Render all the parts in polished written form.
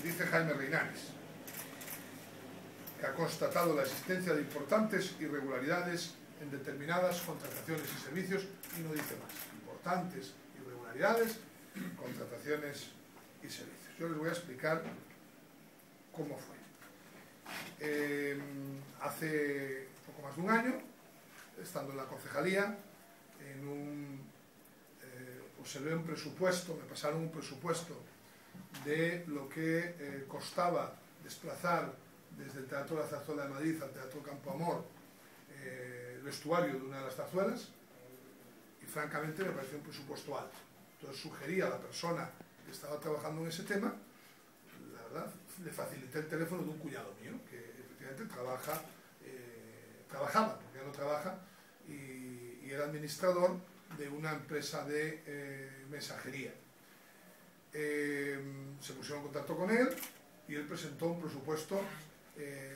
dice Jaime Reinares, que ha constatado la existencia de importantes irregularidades en determinadas contrataciones y servicios, y no dice más. Importantes irregularidades, contrataciones y servicios. Yo les voy a explicar cómo fue. Hace poco más de un año, estando en la concejalía, observé un presupuesto, me pasaron un presupuesto de lo que costaba desplazar desde el Teatro de la Zarzuela de Madrid al Teatro Campo Amor el vestuario de una de las zarzuelas, y francamente me pareció un presupuesto alto. Entonces sugerí a la persona que estaba trabajando en ese tema, la verdad, le facilité el teléfono de un cuñado mío, que efectivamente trabajaba, porque ya no trabaja, y era administrador de una empresa de mensajería. Se pusieron en contacto con él y él presentó un presupuesto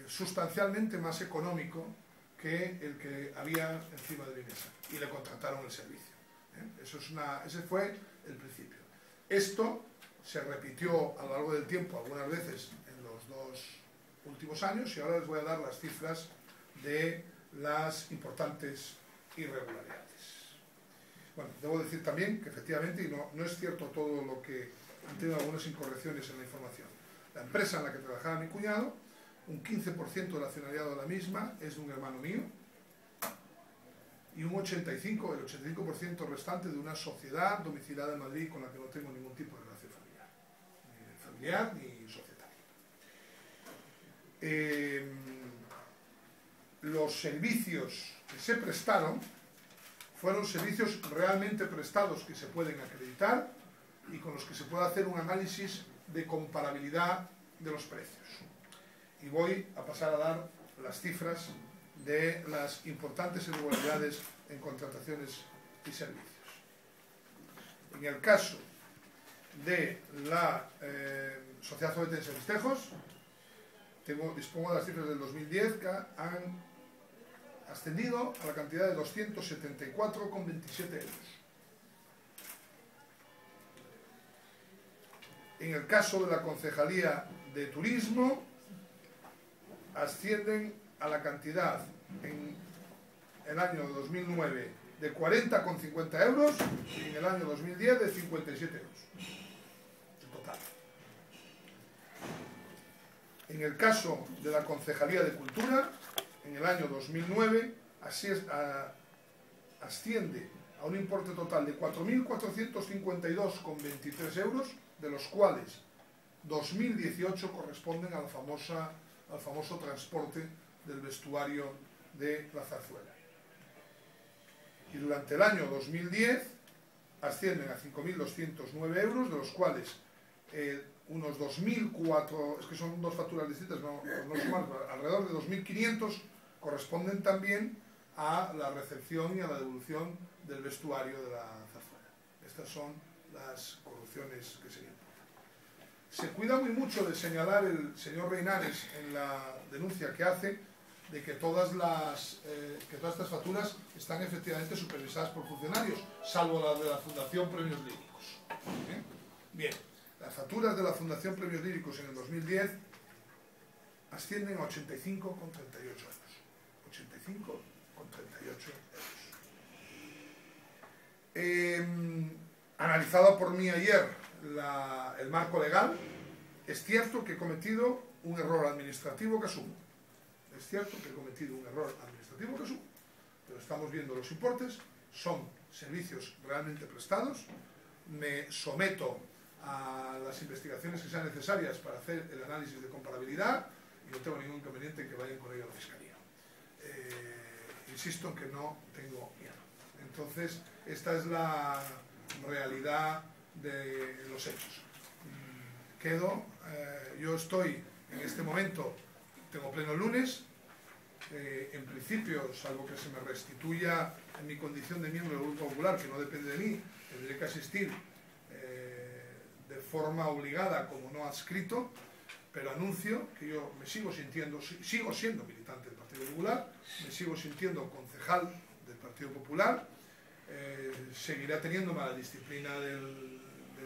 sustancialmente más económico que el que había encima de mi mesa, y le contrataron el servicio. Ese fue el principio. Esto se repitió a lo largo del tiempo algunas veces en los 2 últimos años, y ahora les voy a dar las cifras de las importantes irregularidades. Bueno, debo decir también que efectivamente, y no es cierto todo lo que han tenido algunas incorrecciones en la información. La empresa en la que trabajaba mi cuñado, un 15% del accionariado de la misma es de un hermano mío, y el 85% restante de una sociedad domiciliada en Madrid con la que no tengo ningún tipo de relación familiar, ni societaria. Los servicios que se prestaron fueron servicios realmente prestados, que se pueden acreditar y con los que se puede hacer un análisis de comparabilidad de los precios. Y voy a pasar a dar las cifras de las importantes irregularidades en contrataciones y servicios. En el caso de la Sociedad Zobetense de Festejos, dispongo de las cifras del 2010, que han ascendido a la cantidad de 274,27 euros. En el caso de la Concejalía de Turismo, ascienden a la cantidad en el año 2009 de 40,50 euros y en el año 2010 de 57 euros. En total. En el caso de la Concejalía de Cultura, en el año 2009 asciende a un importe total de 4.452,23 euros, de los cuales 2.018 corresponden al famoso transporte del vestuario de la zarzuela. Y durante el año 2010 ascienden a 5.209 euros, de los cuales unos 2.004, es que son dos facturas distintas, no sumamos, alrededor de 2.500 corresponden también a la recepción y a la devolución del vestuario de la zarzuela. Estas son las corrupciones que se imputan. Se cuida muy mucho de señalar el señor Reinares en la denuncia que hace de que todas estas facturas están efectivamente supervisadas por funcionarios, salvo las de la Fundación Premios Líricos. Bien, las facturas de la Fundación Premios Líricos en el 2010 ascienden a 85,38 euros. 85,38 euros. Analizado por mí ayer el marco legal, es cierto que he cometido un error administrativo que asumo. Es cierto que he cometido un error administrativo que asumo. Pero estamos viendo los importes, son servicios realmente prestados, me someto a las investigaciones que sean necesarias para hacer el análisis de comparabilidad y no tengo ningún inconveniente en que vayan con ello a la Fiscalía. Insisto en que no tengo miedo. Entonces, esta es la realidad de los hechos. Yo estoy en este momento, tengo pleno lunes, en principio, salvo que se me restituya en mi condición de miembro del Grupo Popular, que no depende de mí, tendré que asistir de forma obligada como no adscrito, pero anuncio que yo me sigo siendo militante del Partido Popular, me sigo sintiendo concejal del Partido Popular, seguiré teniendo la disciplina del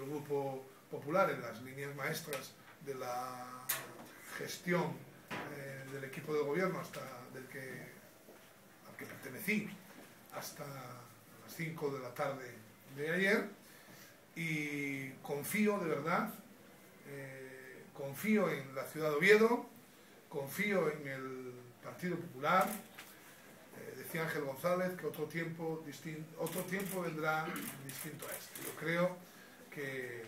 Grupo Popular en las líneas maestras de la gestión del equipo de gobierno al que pertenecí hasta las 5 de la tarde de ayer, y confío de verdad, confío en la ciudad de Oviedo, confío en el Partido Popular. Decía Ángel González que otro tiempo vendrá distinto a este. Yo creo que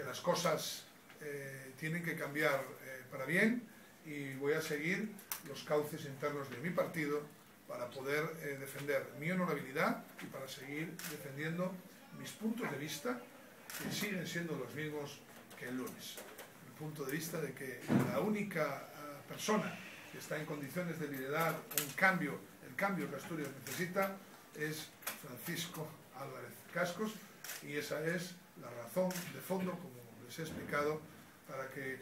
las cosas tienen que cambiar para bien, y voy a seguir los cauces internos de mi partido para poder defender mi honorabilidad y para seguir defendiendo mis puntos de vista, que siguen siendo los mismos que el lunes. El punto de vista de que la única persona que está en condiciones de liderar el cambio que Asturias necesita es Francisco Álvarez Cascos, y esa es la razón de fondo, como les he explicado, para que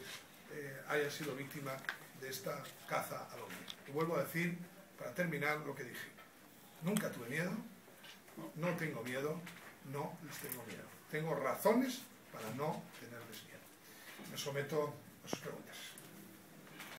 haya sido víctima de esta caza al hombre. Y vuelvo a decir, para terminar, lo que dije: nunca tuve miedo, no tengo miedo, no les tengo miedo. Tengo razones para no tenerles miedo. Me someto a sus preguntas.